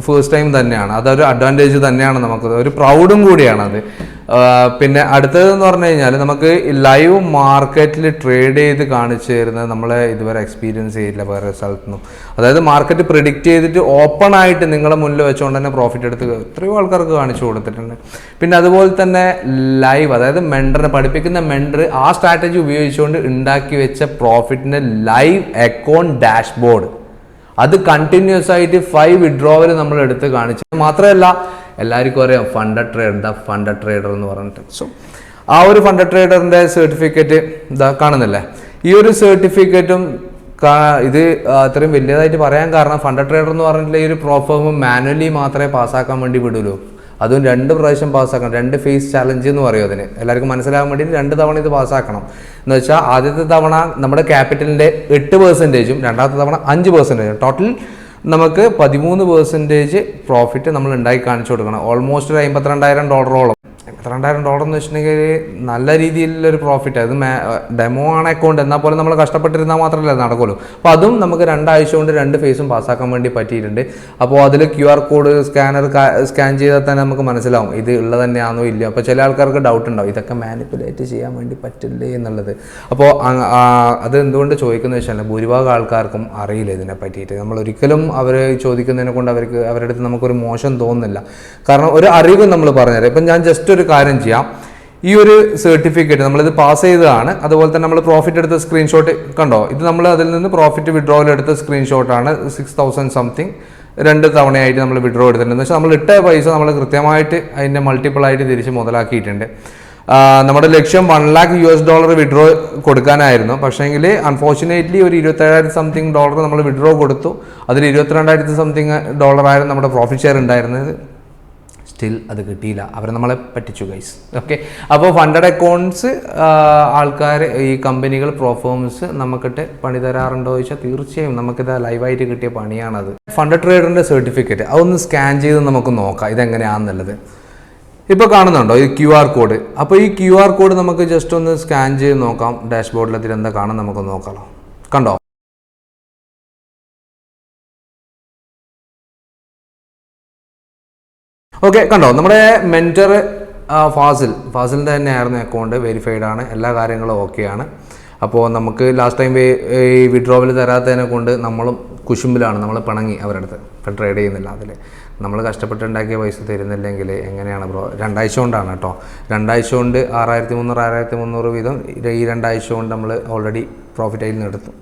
ഫസ്റ്റ് ടൈം തന്നെയാണ്. അതൊരു അഡ്വാൻറ്റേജ് തന്നെയാണ്, നമുക്ക് ഒരു പ്രൗഡും കൂടിയാണത്. പിന്നെ അടുത്തതെന്ന് പറഞ്ഞു കഴിഞ്ഞാൽ നമുക്ക് ലൈവ് മാർക്കറ്റിൽ ട്രേഡ് ചെയ്ത് കാണിച്ചു തരുന്നത് നമ്മളെ ഇതുവരെ എക്സ്പീരിയൻസ് ചെയ്തില്ല വേറെ സ്ഥലത്തൊന്നും. അതായത് മാർക്കറ്റ് പ്രിഡിക്റ്റ് ചെയ്തിട്ട് ഓപ്പൺ ആയിട്ട് നിങ്ങളെ മുന്നിൽ വെച്ചുകൊണ്ട് തന്നെ പ്രോഫിറ്റ് എടുത്ത് എത്രയോ ആൾക്കാർക്ക് കാണിച്ചു കൊടുത്തിട്ടുണ്ട്. പിന്നെ അതുപോലെ തന്നെ ലൈവ്, അതായത് മെൻറ്ററിനെ പഠിപ്പിക്കുന്ന മെൻറ്റർ ആ സ്ട്രാറ്റജി ഉപയോഗിച്ചുകൊണ്ട് ഉണ്ടാക്കി വെച്ച പ്രോഫിറ്റിൻ്റെ ലൈവ് അക്കൗണ്ട് ഡാഷ്ബോർഡ്, അത് കണ്ടിന്യൂസ് ആയിട്ട് 5 വിഡ്രോവൽ നമ്മൾ എടുത്ത് കാണിച്ചു. മാത്രമല്ല എല്ലാവർക്കും അറിയാം ഫണ്ടഡ് ട്രേഡർ എന്ന് പറഞ്ഞിട്ട്. സോ ആ ഒരു ഫണ്ടഡ് ട്രേഡറിൻ്റെ സർട്ടിഫിക്കറ്റ് ഇതാ കാണുന്നില്ലേ, ഈ ഒരു സർട്ടിഫിക്കറ്റും ഇത് അത്രയും വലിയതായിട്ട് പറയാൻ കാരണം ഫണ്ടഡ് ട്രേഡർ എന്ന് പറഞ്ഞിട്ടുള്ള ഈ ഒരു പ്രോഫോം മാനുവലി മാത്രമേ പാസ്സാക്കാൻ വേണ്ടി വിടുള്ളൂ. അതും 2 പ്രാവശ്യം പാസ്സാക്കണം. 2 ഫേസ് ചാലഞ്ച് എന്ന് പറയും അതിന്. എല്ലാവർക്കും മനസ്സിലാകാൻ വേണ്ടി 2 തവണ ഇത് പാസ്സാക്കണം. എന്ന് വെച്ചാൽ ആദ്യത്തെ തവണ നമ്മുടെ ക്യാപിറ്റലിൻ്റെ 8%, രണ്ടാമത്തെ തവണ 5%. ടോട്ടൽ നമുക്ക് 13% പ്രോഫിറ്റ് നമ്മൾ ഉണ്ടാക്കി കാണിച്ചു കൊടുക്കണം. ഓൾമോസ്റ്റ് ഒരു $52,000 എത്ര $2,000 എന്ന് വെച്ചിട്ടുണ്ടെങ്കിൽ നല്ല രീതിയിലുള്ളൊരു പ്രോഫിറ്റ്. അത് ഡെമോ ആണ് അക്കൗണ്ട്, എന്നാൽ പോലും നമ്മൾ കഷ്ടപ്പെട്ടിരുന്നാൽ മാത്രമല്ല നടക്കുള്ളൂ. അപ്പോൾ അതും നമുക്ക് 2 ആഴ്ച കൊണ്ട് 2 ഫേസും പാസ്സാക്കാൻ വേണ്ടി പറ്റിയിട്ടുണ്ട്. അപ്പോൾ അതിൽ QR കോഡ് സ്കാൻ ചെയ്താൽ തന്നെ നമുക്ക് മനസ്സിലാവും ഇത് ഉള്ളത് തന്നെയാണോ ഇല്ല. അപ്പോൾ ചില ആൾക്കാർക്ക് ഡൗട്ട് ഉണ്ടാവും ഇതൊക്കെ മാനിപ്പുലേറ്റ് ചെയ്യാൻ വേണ്ടി പറ്റില്ലേ എന്നുള്ളത്. അപ്പോൾ അത് എന്തുകൊണ്ട് ചോദിക്കുന്നത് വെച്ചാൽ ഭൂരിഭാഗം ആൾക്കാർക്കും അറിയില്ല ഇതിനെ പറ്റിയിട്ട്. നമ്മൾ ഒരിക്കലും അവർ ചോദിക്കുന്നതിനെ കൊണ്ട് അവരുടെ അടുത്ത് നമുക്കൊരു മോശം തോന്നുന്നില്ല. കാരണം ഒരു അറിവ് നമ്മൾ പറഞ്ഞുതരാം. ഇപ്പം ഞാൻ ജസ്റ്റ് ഒരു കാര്യം ചെയ്യാം. ഈ ഒരു സർട്ടിഫിക്കറ്റ് നമ്മളിത് പാസ് ചെയ്തതാണ്. അതുപോലെ തന്നെ നമ്മൾ പ്രോഫിറ്റ് എടുത്ത സ്ക്രീൻഷോട്ട് കണ്ടോ, ഇത് നമ്മൾ അതിൽ നിന്ന് പ്രോഫിറ്റ് വിഡ്രോവൽ എടുത്ത സ്ക്രീൻഷോട്ടാണ്. 6,000 സംതിങ് 2 തവണയായിട്ട് നമ്മൾ വിഡ്രോ എടുത്തിട്ടുണ്ട്. പക്ഷേ നമ്മൾ ഇട്ട പൈസ നമ്മൾ കൃത്യമായിട്ട് അതിൻ്റെ മൾട്ടിപ്പിളായിട്ട് തിരിച്ച് മുതലാക്കിയിട്ടുണ്ട്. നമ്മുടെ ലക്ഷ്യം $1,00,000 വിഡ്രോ കൊടുക്കാനായിരുന്നു. പക്ഷേങ്കിൽ അൺഫോർച്ചുനേറ്റ്ലി ഒരു $27,000 സംതിങ് നമ്മൾ വിഡ്രോ കൊടുത്തു. അതിൽ $22,000 സംതിങ് ആയിരുന്നു നമ്മുടെ പ്രോഫിറ്റ് ഷെയർ ഉണ്ടായിരുന്നത്. സ്റ്റിൽ അത് കിട്ടിയില്ല, അവർ നമ്മളെ പറ്റിച്ചു ഗൈസ്. ഓക്കെ, അപ്പോൾ ഫണ്ടഡ് അക്കൗണ്ട്സ് ആൾക്കാർ ഈ കമ്പനികൾ പ്രോഫോംസ് നമുക്കിട്ട് പണി തരാറുണ്ടോ ചോദിച്ചാൽ തീർച്ചയായും നമുക്കിത് ലൈവായിട്ട് കിട്ടിയ പണിയാണത്. ഫണ്ടഡ് ട്രേഡറിൻ്റെ സർട്ടിഫിക്കറ്റ് അതൊന്ന് സ്കാൻ ചെയ്ത് നമുക്ക് നോക്കാം ഇതെങ്ങനെയാണെന്നുള്ളത്. ഇപ്പോൾ കാണുന്നുണ്ടോ ഈ QR കോഡ്? അപ്പോൾ ഈ QR കോഡ് നമുക്ക് ജസ്റ്റ് ഒന്ന് സ്കാൻ ചെയ്ത് നോക്കാം. ഡാഷ്ബോർഡിൽ അതിൽ എന്താ കാണാൻ നമുക്ക് നോക്കാം. കണ്ടോ? ഓക്കെ, കണ്ടോ നമ്മുടെ മെൻറ്റർ ഫാസിലിൻ്റെ തന്നെയായിരുന്നു അക്കൗണ്ട്, വെരിഫൈഡ് ആണ്, എല്ലാ കാര്യങ്ങളും ഓക്കെയാണ്. അപ്പോൾ നമുക്ക് ലാസ്റ്റ് ടൈം ഈ വിഡ്രോവൽ തരാത്തതിനെ കൊണ്ട് നമ്മളും കുശുമ്പിലാണ്, നമ്മൾ പിണങ്ങി അവരുടെ അടുത്ത്. ഇപ്പം ട്രേഡ് ചെയ്യുന്നില്ല അതിൽ. നമ്മൾ കഷ്ടപ്പെട്ടുണ്ടാക്കിയ പൈസ തരുന്നില്ലെങ്കിൽ എങ്ങനെയാണ് ബ്രോ? 2 ആഴ്ച കൊണ്ടാണ് കേട്ടോ. 2 ആഴ്ച കൊണ്ട് 6,300 വീതം ഈ 2 ആഴ്ച കൊണ്ട് നമ്മൾ ഓൾറെഡി പ്രോഫിറ്റ് അതിൽ നിന്ന് എടുത്തു.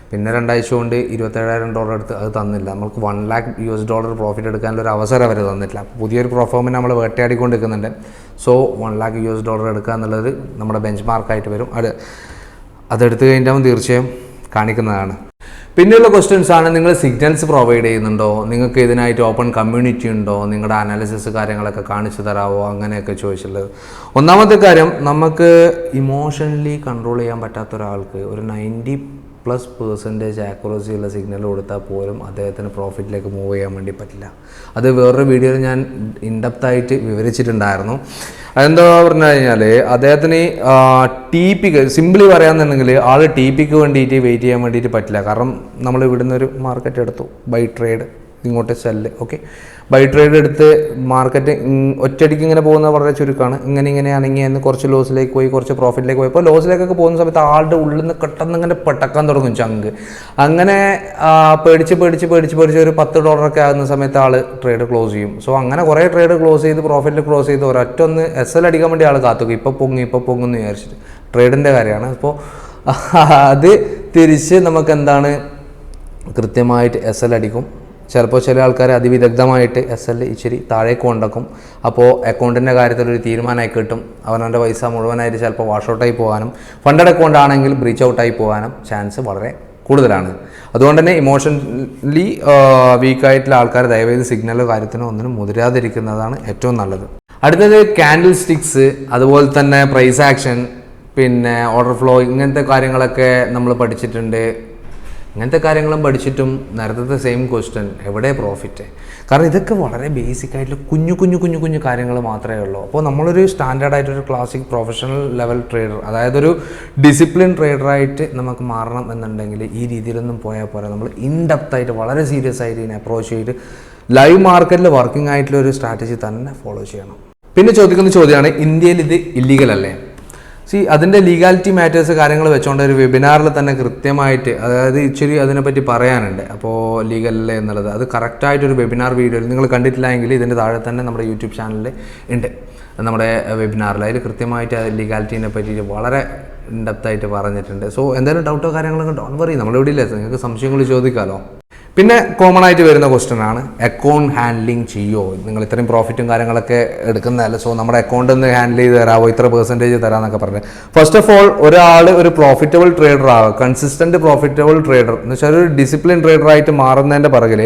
പിന്നെ 2 ആഴ്ച കൊണ്ട് $27,000 എടുത്ത് അത് തന്നില്ല. നമുക്ക് $1,00,000 പ്രോഫിറ്റ് എടുക്കാനുള്ളൊരു അവസരം അവർ തന്നിട്ടില്ല. പുതിയൊരു പ്രോഫോമിനെ നമ്മൾ വേട്ടയാടിക്കൊണ്ടിരിക്കുന്നുണ്ട്. സോ $1,00,000 എടുക്കുക എന്നുള്ളത് നമ്മുടെ ബെഞ്ച് മാർക്കായിട്ട് വരും. അതെടുത്ത് കഴിഞ്ഞാൽ തീർച്ചയായും കാണിക്കുന്നതാണ്. പിന്നെയുള്ള ക്വസ്റ്റ്യൻസ് ആണ്, നിങ്ങൾ സിഗ്നൽസ് പ്രൊവൈഡ് ചെയ്യുന്നുണ്ടോ, നിങ്ങൾക്ക് ഇതിനായിട്ട് ഓപ്പൺ കമ്മ്യൂണിറ്റി ഉണ്ടോ, നിങ്ങളുടെ അനാലിസിസ് കാര്യങ്ങളൊക്കെ കാണിച്ചു തരാമോ, അങ്ങനെയൊക്കെ ചോദിച്ചുള്ളത്. ഒന്നാമത്തെ കാര്യം, നമുക്ക് ഇമോഷണലി കൺട്രോൾ ചെയ്യാൻ പറ്റാത്ത ഒരാൾക്ക് ഒരു 90+% ആക്യുറസി ഉള്ള സിഗ്നൽ കൊടുത്താൽ പോലും അദ്ദേഹത്തിന് പ്രോഫിറ്റിലേക്ക് മൂവ് ചെയ്യാൻ വേണ്ടി പറ്റില്ല. അത് വേറൊരു വീഡിയോയിൽ ഞാൻ ഇൻഡെപ്തായിട്ട് വിവരിച്ചിട്ടുണ്ടായിരുന്നു. അതെന്താ പറഞ്ഞു കഴിഞ്ഞാൽ അദ്ദേഹത്തിന് TP സിംപിളി പറയാന്നുണ്ടെങ്കിൽ ആൾ TP വേണ്ടിയിട്ട് വെയിറ്റ് ചെയ്യാൻ വേണ്ടിയിട്ട് പറ്റില്ല. കാരണം നമ്മൾ ഇവിടുന്ന് ഒരു മാർക്കറ്റ് എടുത്തു, ബൈ ട്രേഡ് ഇങ്ങോട്ട് സെല്ല്. ഓക്കെ, ബൈ ട്രേഡ് എടുത്ത് മാർക്കറ്റ് ഒറ്റയടിക്ക് ഇങ്ങനെ പോകുന്നത് വളരെ ചുരുക്കമാണ്. ഇങ്ങനെ അനങ്ങിയെന്ന് കുറച്ച് ലോസിലേക്ക് പോയി, കുറച്ച് പ്രോഫിറ്റിലേക്ക് പോയി. അപ്പോൾ ലോസിലേക്കൊക്കെ പോകുന്ന സമയത്ത് ആളുടെ ഉള്ളിൽ നിന്ന് പെട്ടെന്ന് ഇങ്ങനെ പെട്ടക്കാൻ തുടങ്ങും ചങ്ക്. അങ്ങനെ പേടിച്ച് ഒരു $10 ആകുന്ന സമയത്ത് ആൾ ട്രേഡ് ക്ലോസ് ചെയ്യും. സോ അങ്ങനെ കുറേ ട്രേഡ് ക്ലോസ് ചെയ്ത് പ്രോഫിറ്റിൽ ക്ലോസ് ചെയ്ത് ഒരൊറ്റ ഒന്ന് SL അടിക്കാൻ വേണ്ടി ആൾ കാത്തുക്കും. ഇപ്പോൾ പൊങ്ങുമെന്ന് വിചാരിച്ചിട്ട് ട്രേഡിൻ്റെ കാര്യമാണ്. അപ്പോൾ അത് തിരിച്ച് നമുക്ക് എന്താണ് കൃത്യമായിട്ട് SL അടിക്കും. ചിലപ്പോൾ ചില ആൾക്കാർ അതിവിദഗ്ധമായിട്ട് SL ഇച്ചിരി താഴേക്ക് കൊണ്ടക്കും. അപ്പോൾ അക്കൗണ്ടിൻ്റെ കാര്യത്തിലൊരു തീരുമാനമായി കിട്ടും. അവനവൻ്റെ പൈസ മുഴുവനായിട്ട് ചിലപ്പോൾ വാഷ് ഔട്ടായി പോകാനും ഫണ്ടഡ് അക്കൗണ്ട് ആണെങ്കിൽ ബ്രീച്ച് ഔട്ടായി പോകാനും ചാൻസ് വളരെ കൂടുതലാണ്. അതുകൊണ്ട് തന്നെ ഇമോഷണലി വീക്കായിട്ടുള്ള ആൾക്കാർ ദയവേത് സിഗ്നലോ കാര്യത്തിനോ ഒന്നിനും മുതിരാതിരിക്കുന്നതാണ് ഏറ്റവും നല്ലത്. അടുത്തത് ക്യാൻഡിൽ സ്റ്റിക്സ്, അതുപോലെ തന്നെ പ്രൈസ് ആക്ഷൻ, പിന്നെ ഓർഡർ ഫ്ലോ, ഇങ്ങനത്തെ കാര്യങ്ങളൊക്കെ നമ്മൾ പഠിച്ചിട്ടുണ്ട്. ഇങ്ങനത്തെ കാര്യങ്ങളും പഠിച്ചിട്ടും നേരത്തെ സെയിം ക്വസ്റ്റ്യൻ, എവിടെ പ്രോഫിറ്റ്? കാരണം ഇതൊക്കെ വളരെ ബേസിക് ആയിട്ടുള്ള കുഞ്ഞു കാര്യങ്ങൾ മാത്രമേ ഉള്ളൂ. അപ്പോൾ നമ്മളൊരു സ്റ്റാൻഡേർഡായിട്ടൊരു ക്ലാസിക് പ്രൊഫഷണൽ ലെവൽ ട്രേഡർ, അതായത് ഒരു ഡിസിപ്ലിൻ ട്രേഡറായിട്ട് നമുക്ക് മാറണം എന്നുണ്ടെങ്കിൽ ഈ രീതിയിലൊന്നും പോയാൽ പോരാ. നമ്മൾ ഇൻഡെപ്തായിട്ട് വളരെ സീരിയസ് ആയിട്ട് ഇതിനെ അപ്രോച്ച് ചെയ്ത് ലൈവ് മാർക്കറ്റിൽ വർക്കിംഗ് ആയിട്ടുള്ള ഒരു സ്ട്രാറ്റജി തന്നെ ഫോളോ ചെയ്യണം. പിന്നെ ചോദിക്കുന്ന ചോദ്യമാണ്, ഇന്ത്യയിൽ ഇത് ഇല്ലീഗൽ അല്ലേ? അതിൻ്റെ ലീഗാലിറ്റി മാറ്റേഴ്സ് കാര്യങ്ങൾ വെച്ചുകൊണ്ട് ഒരു വെബിനാറിൽ തന്നെ കൃത്യമായിട്ട്, അതായത് ഇച്ചിരി അതിനെപ്പറ്റി പറയാനുണ്ട്. അപ്പോൾ ലീഗലല്ലേ എന്നുള്ളത് അത് കറക്റ്റായിട്ടൊരു വെബിനാർ വീഡിയോയിൽ നിങ്ങൾ കണ്ടിട്ടില്ല എങ്കിൽ ഇതിൻ്റെ താഴെ തന്നെ നമ്മുടെ യൂട്യൂബ് ചാനലിൽ ഉണ്ട്. നമ്മുടെ വെബിനാറിൽ അതിൽ കൃത്യമായിട്ട് ലീഗാലിറ്റീനെ പറ്റി വളരെ ഇൻഡെപ്തായിട്ട് പറഞ്ഞിട്ടുണ്ട്. സോ എന്തെങ്കിലും ഡൗട്ടോ കാര്യങ്ങളൊക്കെ ഡോണ്ട് വറി, നമ്മളിവിടെ ഇല്ലേ, നിങ്ങൾക്ക് സംശയങ്ങൾ ചോദിക്കാമല്ലോ. പിന്നെ കോമൺ ആയിട്ട് വരുന്ന ക്വസ്റ്റ്യൻ ആണ്, അക്കൗണ്ട് ഹാൻഡ്ലിങ് ചെയ്യുമോ? നിങ്ങൾ ഇത്രയും പ്രോഫിറ്റും കാര്യങ്ങളൊക്കെ എടുക്കുന്നതല്ല, സോ നമ്മുടെ അക്കൗണ്ട് ഒന്ന് ഹാൻഡിൽ ചെയ്ത് തരാമോ, ഇത്ര പെർസെൻറ്റേജ് തരാമെന്നൊക്കെ പറഞ്ഞ്. ഫസ്റ്റ് ഓഫ് ഓൾ, ഒരാൾ ഒരു പ്രോഫിറ്റബിൾ ട്രേഡർ ആവുക, കൺസിസ്റ്റൻറ്റ് പ്രോഫിറ്റബിൾ ട്രേഡർ എന്ന് വെച്ചാൽ ഒരു ഡിസിപ്ലിൻ ട്രേഡറായിട്ട് മാറുന്നതിൻ്റെ പിറകിൽ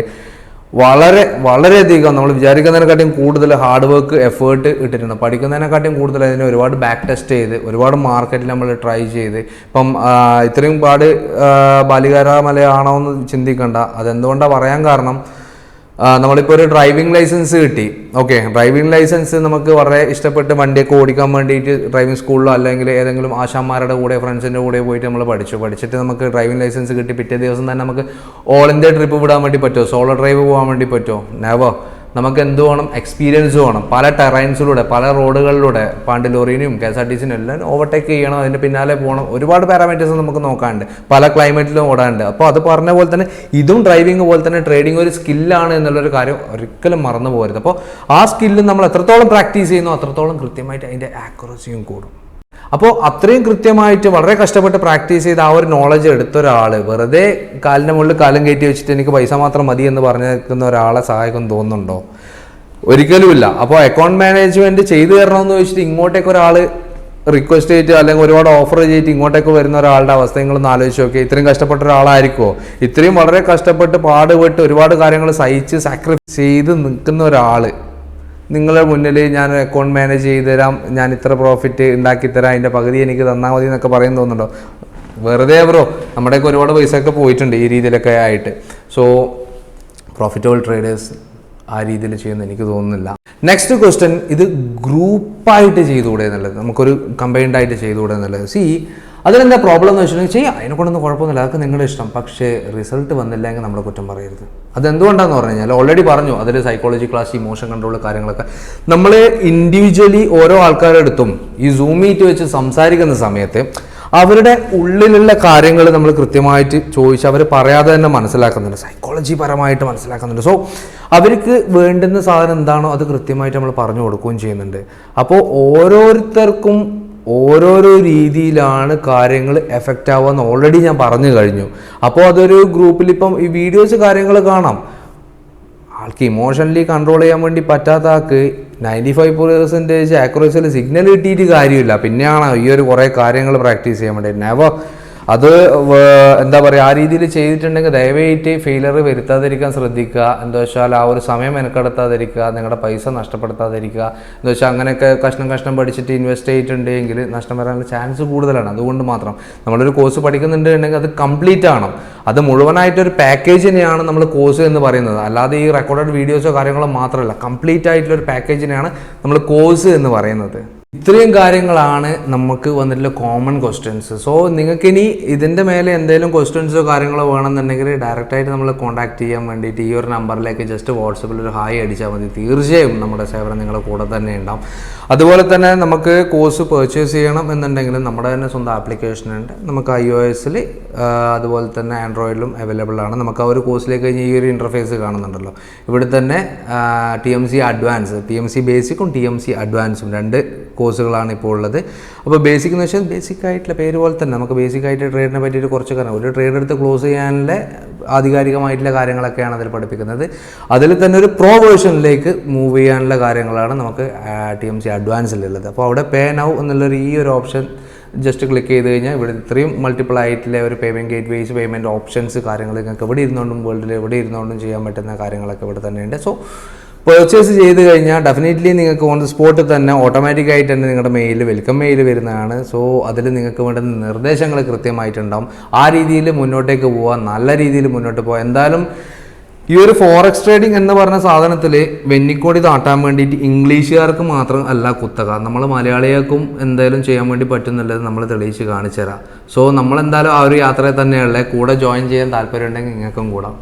വളരെയധികം നമ്മൾ വിചാരിക്കുന്നതിനെക്കാട്ടിയും കൂടുതൽ ഹാർഡ് വർക്ക് എഫേർട്ട് ഇട്ടിട്ടുണ്ട്. പഠിക്കുന്നതിനെക്കാട്ടിയും കൂടുതൽ അതിനെ ഒരുപാട് ബാക്ക് ടെസ്റ്റ് ചെയ്ത് ഒരുപാട് മാർക്കറ്റിൽ നമ്മൾ ട്രൈ ചെയ്ത്, ഇപ്പം ഇത്രയും പാട് ബാലികാരാമലയാണോ എന്ന് ചിന്തിക്കണ്ട. അതെന്തുകൊണ്ടാണ് പറയാൻ കാരണം, നമ്മളിപ്പോൾ ഒരു ഡ്രൈവിംഗ് ലൈസൻസ് കിട്ടി. ഓക്കെ, ഡ്രൈവിംഗ് ലൈസൻസ് നമുക്ക് വളരെ ഇഷ്ടപ്പെട്ട് വണ്ടിയൊക്കെ ഓടിക്കാൻ വേണ്ടിയിട്ട് ഡ്രൈവിംഗ് സ്കൂളിലോ അല്ലെങ്കിൽ ഏതെങ്കിലും ആശാന്മാരുടെ കൂടെ ഫ്രണ്ട്സിൻ്റെ കൂടെ പോയിട്ട് നമ്മൾ പഠിച്ചിട്ട് നമുക്ക് ഡ്രൈവിംഗ് ലൈസൻസ് കിട്ടി. പിറ്റേ ദിവസം തന്നെ നമുക്ക് ഓൾ ഇന്ത്യ ട്രിപ്പ് വിടാൻ വേണ്ടി പറ്റുമോ? സോളോ ഡ്രൈവ് പോകാൻ വേണ്ടി പറ്റുമോ? നെവർ. നമുക്ക് എന്ത് വേണം? എക്സ്പീരിയൻസ് വേണം. പല ടെറൈൻസിലൂടെ, പല റോഡുകളിലൂടെ, പാണ്ടിലോറിനും KSRTC എല്ലാം ഓവർടേക്ക് ചെയ്യണം, അതിൻ്റെ പിന്നാലെ പോകണം. ഒരുപാട് പാരാമീറ്റേഴ്സ് നമുക്ക് നോക്കാനുണ്ട്, പല ക്ലൈമറ്റിലും ഓടാനുണ്ട്. അപ്പോൾ അത് പറഞ്ഞ പോലെ തന്നെ ഇതും ഡ്രൈവിംഗ് പോലെ തന്നെ ട്രേഡിംഗ് ഒരു സ്കില്ലാണ് എന്നുള്ളൊരു കാര്യം ഒരിക്കലും മറന്നു പോകരുത്. അപ്പോൾ ആ സ്കില്ല് നമ്മൾ എത്രത്തോളം പ്രാക്ടീസ് ചെയ്യുന്നു അത്രത്തോളം കൃത്യമായിട്ട് അതിൻ്റെ ആക്യുറസിയും കൂടും. അപ്പോൾ അത്രയും കൃത്യമായിട്ട് വളരെ കഷ്ടപ്പെട്ട് പ്രാക്ടീസ് ചെയ്ത് ആ ഒരു നോളജ് എടുത്ത ഒരാൾ വെറുതെ കാലിൻ്റെ മുകളിൽ കാലം കയറ്റി വെച്ചിട്ട് എനിക്ക് പൈസ മാത്രം മതി എന്ന് പറഞ്ഞു നിൽക്കുന്ന ഒരാളെ സഹായിക്കും തോന്നുന്നുണ്ടോ? ഒരിക്കലുമില്ല. അപ്പോൾ അക്കൗണ്ട് മാനേജ്മെൻറ്റ് ചെയ്തു തരണമെന്ന് ചോദിച്ചിട്ട് ഇങ്ങോട്ടേക്ക് ഒരാൾ റിക്വസ്റ്റ് ചെയ്തിട്ട് അല്ലെങ്കിൽ ഒരുപാട് ഓഫർ ചെയ്തിട്ട് ഇങ്ങോട്ടേക്ക് വരുന്ന ഒരാളുടെ അവസ്ഥ നിങ്ങളൊന്ന് ആലോചിച്ച് നോക്കി. ഇത്രയും കഷ്ടപ്പെട്ട ഒരാളായിരിക്കുമോ? ഇത്രയും വളരെ കഷ്ടപ്പെട്ട് പാടുപെട്ട് ഒരുപാട് കാര്യങ്ങൾ സഹിച്ച് സാക്രിഫൈസ് ചെയ്ത് നിൽക്കുന്ന ഒരാൾ നിങ്ങളുടെ മുന്നിൽ ഞാൻ അക്കൗണ്ട് മാനേജ് ചെയ്ത് തരാം, ഞാൻ ഇത്ര പ്രോഫിറ്റ് ഉണ്ടാക്കി തരാം, അതിൻ്റെ പകുതി എനിക്ക് തന്നാൽ മതി എന്നൊക്കെ പറയാൻ തോന്നുന്നുണ്ടോ? വെറുതെ ബ്രോ, നമ്മുടെയൊക്കെ ഒരുപാട് പൈസയൊക്കെ പോയിട്ടുണ്ട് ഈ രീതിയിലൊക്കെ ആയിട്ട്. സോ പ്രോഫിറ്റബിൾ ട്രേഡേഴ്സ് ആ രീതിയിൽ ചെയ്യുമെന്ന് എനിക്ക് തോന്നുന്നില്ല. നെക്സ്റ്റ് ക്വസ്റ്റ്യൻ, ഇത് ഗ്രൂപ്പായിട്ട് ചെയ്തുകൂടെ എന്നുള്ളത്, നമുക്കൊരു കമ്പൈൻഡായിട്ട് ചെയ്തുകൂടെ എന്നുള്ളത്. അതിലെന്താ പ്രോബ്ലം എന്ന് വെച്ചിട്ടുണ്ടെങ്കിൽ ചെയ്യാം, അതിനെ കൊണ്ടൊന്നും കുഴപ്പമൊന്നുമില്ല, അതൊക്കെ നിങ്ങളുടെ ഇഷ്ടം. പക്ഷേ റിസൾട്ട് വന്നില്ലെങ്കിൽ നമ്മളെ കുറ്റം പറയരുത്. അതെന്തുകൊണ്ടാണെന്ന് പറഞ്ഞു കഴിഞ്ഞാൽ ഓൾറെഡി പറഞ്ഞു, അതിൽ സൈക്കോളജി ക്ലാസ്, ഇമോഷൻ കൺട്രോൾ കാര്യങ്ങളൊക്കെ നമ്മൾ ഇൻഡിവിജ്വലി ഓരോ ആൾക്കാരുടെ അടുത്തും ഈ സൂം മീറ്റ് വെച്ച് സംസാരിക്കുന്ന സമയത്ത് അവരുടെ ഉള്ളിലുള്ള കാര്യങ്ങൾ നമ്മൾ കൃത്യമായിട്ട് ചോദിച്ച് അവർ പറയാതെ തന്നെ മനസ്സിലാക്കുന്നുണ്ട്, സൈക്കോളജി പരമായിട്ട് മനസ്സിലാക്കുന്നുണ്ട്. സോ അവർക്ക് വേണ്ടുന്ന സാധനം എന്താണോ അത് കൃത്യമായിട്ട് നമ്മൾ പറഞ്ഞു കൊടുക്കുകയും ചെയ്യുന്നുണ്ട്. അപ്പോൾ ഓരോരുത്തർക്കും ഓരോരോ രീതിയിലാണ് കാര്യങ്ങൾ എഫക്റ്റ് ആവുക ഓൾറെഡി ഞാൻ പറഞ്ഞു കഴിഞ്ഞു. അപ്പോൾ അതൊരു ഗ്രൂപ്പിൽ ഇപ്പം ഈ വീഡിയോസ് കാര്യങ്ങൾ കാണാം. ആൾക്ക് ഇമോഷണലി കൺട്രോൾ ചെയ്യാൻ വേണ്ടി പറ്റാത്ത ആൾക്ക് 95% ആക്യുറസിയിൽ സിഗ്നൽ കിട്ടിയിട്ട് കാര്യമില്ല. പിന്നെയാണ് ഈ ഒരു കുറേ കാര്യങ്ങൾ പ്രാക്ടീസ് ചെയ്യാൻ വേണ്ടി. നെവർ. അത് എന്താ പറയുക, ആ രീതിയിൽ ചെയ്തിട്ടുണ്ടെങ്കിൽ ദയവായിട്ട് ഫെയിലർ വരുത്താതിരിക്കാൻ ശ്രദ്ധിക്കുക. എന്താ വെച്ചാൽ ആ ഒരു സമയം മെനക്കെടുത്താതിരിക്കുക, നിങ്ങളുടെ പൈസ നഷ്ടപ്പെടുത്താതിരിക്കുക. എന്താ വെച്ചാൽ അങ്ങനെയൊക്കെ കഷ്ണം പഠിച്ചിട്ട് ഇൻവെസ്റ്റ് ചെയ്തിട്ടുണ്ടെങ്കിൽ നഷ്ടം വരാനുള്ള ചാൻസ് കൂടുതലാണ്. അതുകൊണ്ട് മാത്രം നമ്മളൊരു കോഴ്സ് പഠിക്കുന്നുണ്ടെങ്കിൽ അത് കംപ്ലീറ്റ് ആണ്. അത് മുഴുവനായിട്ടൊരു പാക്കേജിനെയാണ് നമ്മൾ കോഴ്സ് എന്ന് പറയുന്നത്. അല്ലാതെ ഈ റെക്കോർഡഡ് വീഡിയോസോ കാര്യങ്ങളോ മാത്രമല്ല, കംപ്ലീറ്റ് ആയിട്ടുള്ളൊരു പാക്കേജിനെയാണ് നമ്മൾ കോഴ്സ് എന്ന് പറയുന്നത്. ഇത്രയും കാര്യങ്ങളാണ് നമുക്ക് വന്നിട്ടുള്ള കോമൺ ക്വസ്റ്റ്യൻസ്. സോ നിങ്ങൾക്കിനി ഇതിൻ്റെ മേലെ എന്തെങ്കിലും ക്വസ്റ്റ്യൻസോ കാര്യങ്ങളോ വേണമെന്നുണ്ടെങ്കിൽ ഡയറക്റ്റായിട്ട് നമ്മൾ കോൺടാക്ട് ചെയ്യാൻ വേണ്ടിയിട്ട് ഈ ഒരു നമ്പറിലേക്ക് ജസ്റ്റ് വാട്സപ്പിൽ ഒരു ഹായ് അടിച്ചാൽ മതി. തീർച്ചയായും നമ്മുടെ സേവനം നിങ്ങളുടെ കൂടെ തന്നെ ഉണ്ടാവും. അതുപോലെ തന്നെ നമുക്ക് കോഴ്സ് പർച്ചേസ് ചെയ്യണം എന്നുണ്ടെങ്കിൽ നമ്മുടെ തന്നെ സ്വന്തം ആപ്ലിക്കേഷൻ ഉണ്ട്. നമുക്ക് iOS അതുപോലെ തന്നെ ആൻഡ്രോയിഡിലും അവൈലബിൾ ആണ്. നമുക്ക് ആ ഒരു കോഴ്സിലേക്ക് കഴിഞ്ഞ് ഈ ഒരു ഇൻ്റർഫേസ് കാണുന്നുണ്ടല്ലോ, ഇവിടെ തന്നെ TMC അഡ്വാൻസ്, TMC ബേസിക്കും TMC അഡ്വാൻസും രണ്ട് കോഴ്സുകളാണ് ഇപ്പോൾ ഉള്ളത്. അപ്പോൾ ബേസിക് എന്ന് വെച്ചാൽ ബേസിക് ആയിട്ടുള്ള പേര് പോലെ തന്നെ നമുക്ക് ബേസിക് ആയിട്ട് ട്രേഡിനെ പറ്റിയിട്ട് കുറച്ച് കാര്യം, ഒരു ട്രേഡ് എടുത്ത് ക്ലോസ് ചെയ്യാനുള്ള ആധികാരികമായിട്ടുള്ള കാര്യങ്ങളൊക്കെയാണ് അതിൽ പഠിപ്പിക്കുന്നത്. അതിൽ തന്നെ ഒരു പ്രോ വേർഷനിലേക്ക് മൂവ് ചെയ്യാനുള്ള കാര്യങ്ങളാണ് നമുക്ക് TMC അഡ്വാൻസിലുള്ളത്. അപ്പോൾ അവിടെ പേ നൗ എന്നുള്ളൊരു ഈ ഒരു ഓപ്ഷൻ ജസ്റ്റ് ക്ലിക്ക് ചെയ്ത് കഴിഞ്ഞാൽ ഇവിടെ ഇത്രയും മൾട്ടിപ്പിൾ ആയിട്ടുള്ള ഒരു payment gateways, payment options കാര്യങ്ങൾ നിങ്ങൾക്ക് എവിടെ ഇരുന്നുകൊണ്ടും വേൾഡിൽ എവിടെ ഇരുന്നുകൊണ്ടും ചെയ്യാൻ പറ്റുന്ന കാര്യങ്ങളൊക്കെ ഇവിടെ തന്നെയുണ്ട്. സോ പർച്ചേസ് ചെയ്ത് കഴിഞ്ഞാൽ ഡെഫിനറ്റ്ലി നിങ്ങൾക്ക് ഓൺ ദ സ്പോട്ട് തന്നെ ഓട്ടോമാറ്റിക്കായിട്ട് തന്നെ നിങ്ങളുടെ മെയിൽ, വെൽക്കം മെയിൽ വരുന്നതാണ്. സോ അതിൽ നിങ്ങൾക്ക് വേണ്ടുന്ന നിർദ്ദേശങ്ങൾ കൃത്യമായിട്ടുണ്ടാവും. ആ രീതിയിൽ മുന്നോട്ടേക്ക് പോകാൻ, നല്ല രീതിയിൽ മുന്നോട്ട് പോകാം. എന്തായാലും ഈ ഒരു ഫോറക്സ് ട്രേഡിംഗ് എന്ന് പറഞ്ഞ സാധനത്തിൽ വെന്നിക്കോടി താട്ടാൻ വേണ്ടിയിട്ട് ഇംഗ്ലീഷുകാർക്ക് മാത്രം അല്ല കുത്തക, നമ്മൾ മലയാളികൾക്കും എന്തായാലും ചെയ്യാൻ വേണ്ടി പറ്റുന്നുള്ളത് നമ്മൾ തെളിയിച്ച് കാണിച്ചു തരാം. സോ നമ്മളെന്തായാലും ആ ഒരു യാത്രയിൽ തന്നെയുള്ള കൂടെ ജോയിൻ ചെയ്യാൻ താല്പര്യം ഉണ്ടെങ്കിൽ നിങ്ങൾക്കും കൂടാം.